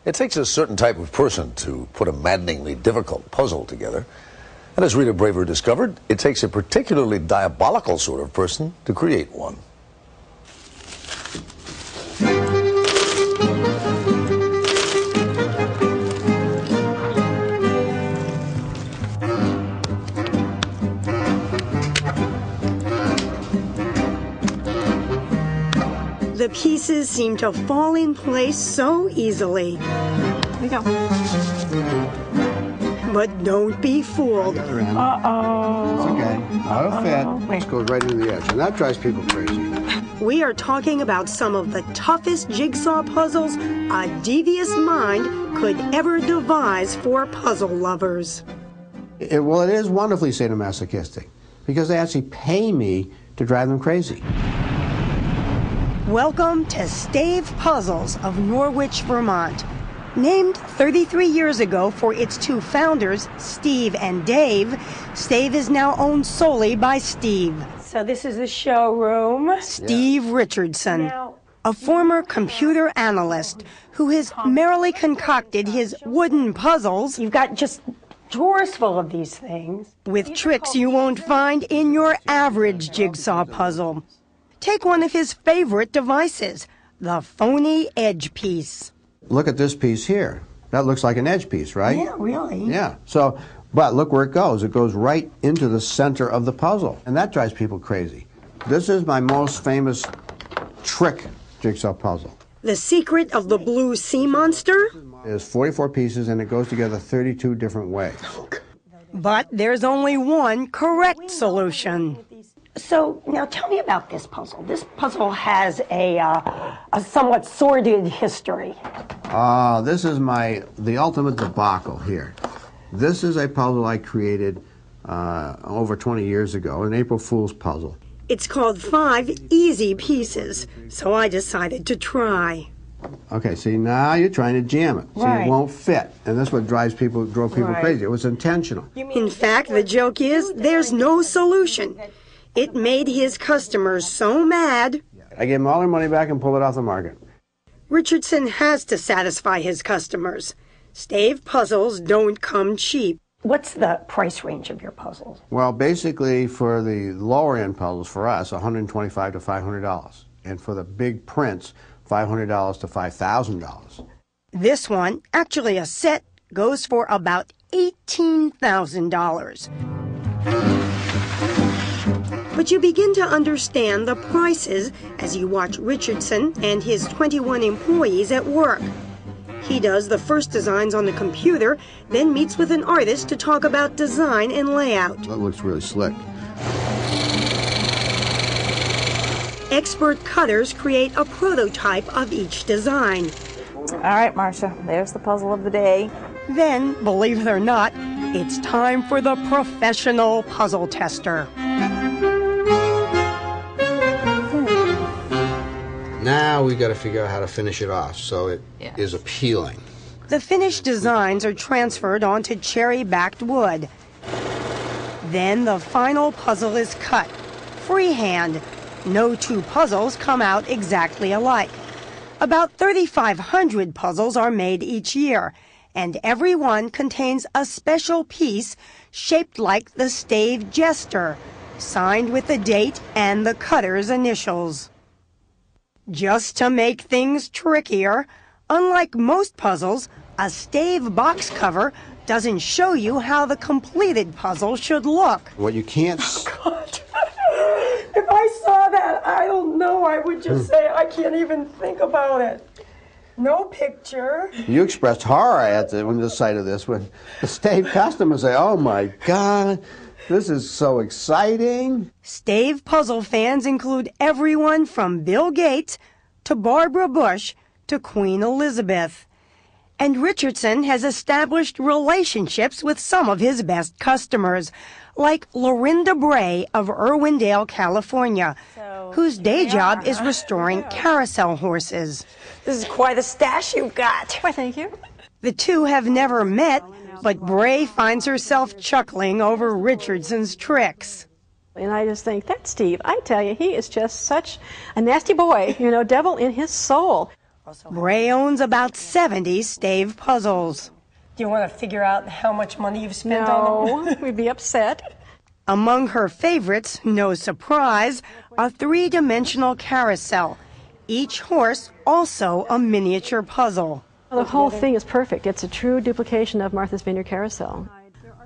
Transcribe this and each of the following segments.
It takes a certain type of person to put a maddeningly difficult puzzle together. And as Rita Braver discovered, it takes a particularly diabolical sort of person to create one. The pieces seem to fall in place so easily. There we go. But don't be fooled. Uh-oh. It's okay. That'll fit. It goes right into the edge, and that drives people crazy. We are talking about some of the toughest jigsaw puzzles a devious mind could ever devise for puzzle lovers. Well, it is wonderfully sadomasochistic, because they actually pay me to drive them crazy. Welcome to Stave Puzzles of Norwich, Vermont. Named 33 years ago for its two founders, Steve and Dave, Stave is now owned solely by Steve. So this is the showroom. Steve Richardson, a former computer analyst who has merrily concocted his wooden puzzles. You've got just drawers full of these things with tricks you won't find in your average jigsaw puzzle. Take one of his favorite devices, the phony edge piece. Look at this piece here. That looks like an edge piece, right? Yeah, really. Yeah. So, but look where it goes. It goes right into the center of the puzzle, and that drives people crazy. This is my most famous trick jigsaw puzzle. The secret of the blue sea monster? There's 44 pieces, and it goes together 32 different ways. But there's only one correct solution. So now tell me about this puzzle. This puzzle has a somewhat sordid history. This is the ultimate debacle here. This is a puzzle I created over 20 years ago, an April Fool's puzzle. It's called 5 Easy Pieces, so I decided to try. Okay, see, now you're trying to jam it. See, Right. it won't fit, and that's what drove people crazy. It was intentional. In fact, the joke is there's no solution. It made his customers so mad. I gave them all their money back and pulled it off the market. Richardson has to satisfy his customers. Stave puzzles don't come cheap. What's the price range of your puzzles? Well, basically, for the lower-end puzzles, for us, $125 to $500. And for the big prints, $500 to $5,000. This one, actually a set, goes for about $18,000. But you begin to understand the prices as you watch Richardson and his 21 employees at work. He does the first designs on the computer, then meets with an artist to talk about design and layout. That looks really slick. Expert cutters create a prototype of each design. All right, Marcia, there's the puzzle of the day. Then, believe it or not, it's time for the professional puzzle tester. Now we got to figure out how to finish it off so it is appealing. The finished designs are transferred onto cherry-backed wood. Then the final puzzle is cut, freehand. No two puzzles come out exactly alike. About 3,500 puzzles are made each year, and every one contains a special piece shaped like the Stave Jester, signed with the date and the cutter's initials. Just to make things trickier, unlike most puzzles, a Stave box cover doesn't show you how the completed puzzle should look. What you can't... Oh, God. If I saw that, I don't know, I would just say I can't even think about it. No picture. You expressed horror at the sight of this when the Stave customers say, "Oh my God, this is so exciting." Stave puzzle fans include everyone from Bill Gates to Barbara Bush to Queen Elizabeth. And Richardson has established relationships with some of his best customers, like Lorinda Bray of Irwindale, California, whose day job is restoring carousel horses. This is quite a stash you've got. Why, thank you. The two have never met, but Bray finds herself chuckling over Richardson's tricks. And I just think, that Steve, I tell you, he is just such a nasty boy, you know, devil in his soul. Bray owns about 70 Stave Puzzles. Do you want to figure out how much money you've spent on them? No, we'd be upset. Among her favorites, no surprise, a three-dimensional carousel. Each horse also a miniature puzzle. The whole thing is perfect. It's a true duplication of Martha's Vineyard Carousel.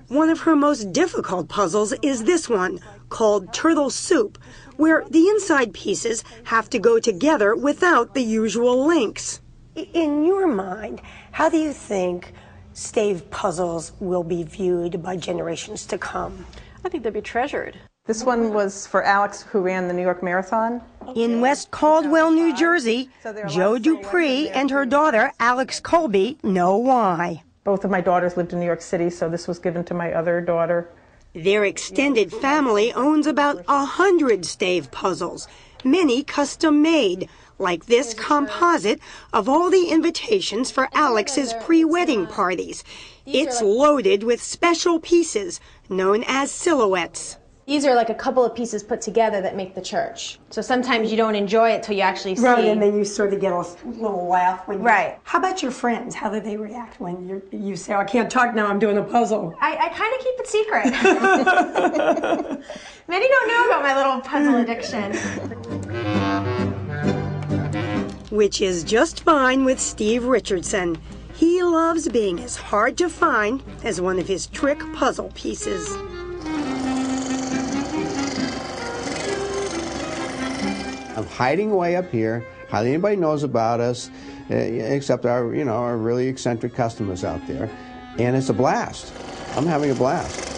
One of her most difficult puzzles is this one, called Turtle Soup, where the inside pieces have to go together without the usual links. In your mind, how do you think Stave Puzzles will be viewed by generations to come? I think they'll be treasured. This one was for Alex, who ran the New York Marathon. In West Caldwell, New Jersey, Jo Dupree and her daughter, Alex Colby, know why. Both of my daughters lived in New York City, so this was given to my other daughter. Their extended family owns about 100 Stave Puzzles, many custom-made, like this composite of all the invitations for Alex's pre-wedding parties. It's loaded with special pieces known as silhouettes. These are like a couple of pieces put together that make the church. So sometimes you don't enjoy it till you actually see. Right, and then you sort of get a little laugh when you... Right. How about your friends? How do they react when you say, oh, I can't talk now, I'm doing a puzzle? I kind of keep it secret. Many don't know about my little puzzle addiction. Which is just fine with Steve Richardson. He loves being as hard to find as one of his trick puzzle pieces. I'm hiding away up here. Hardly anybody knows about us, except our really eccentric customers out there. And it's a blast. I'm having a blast.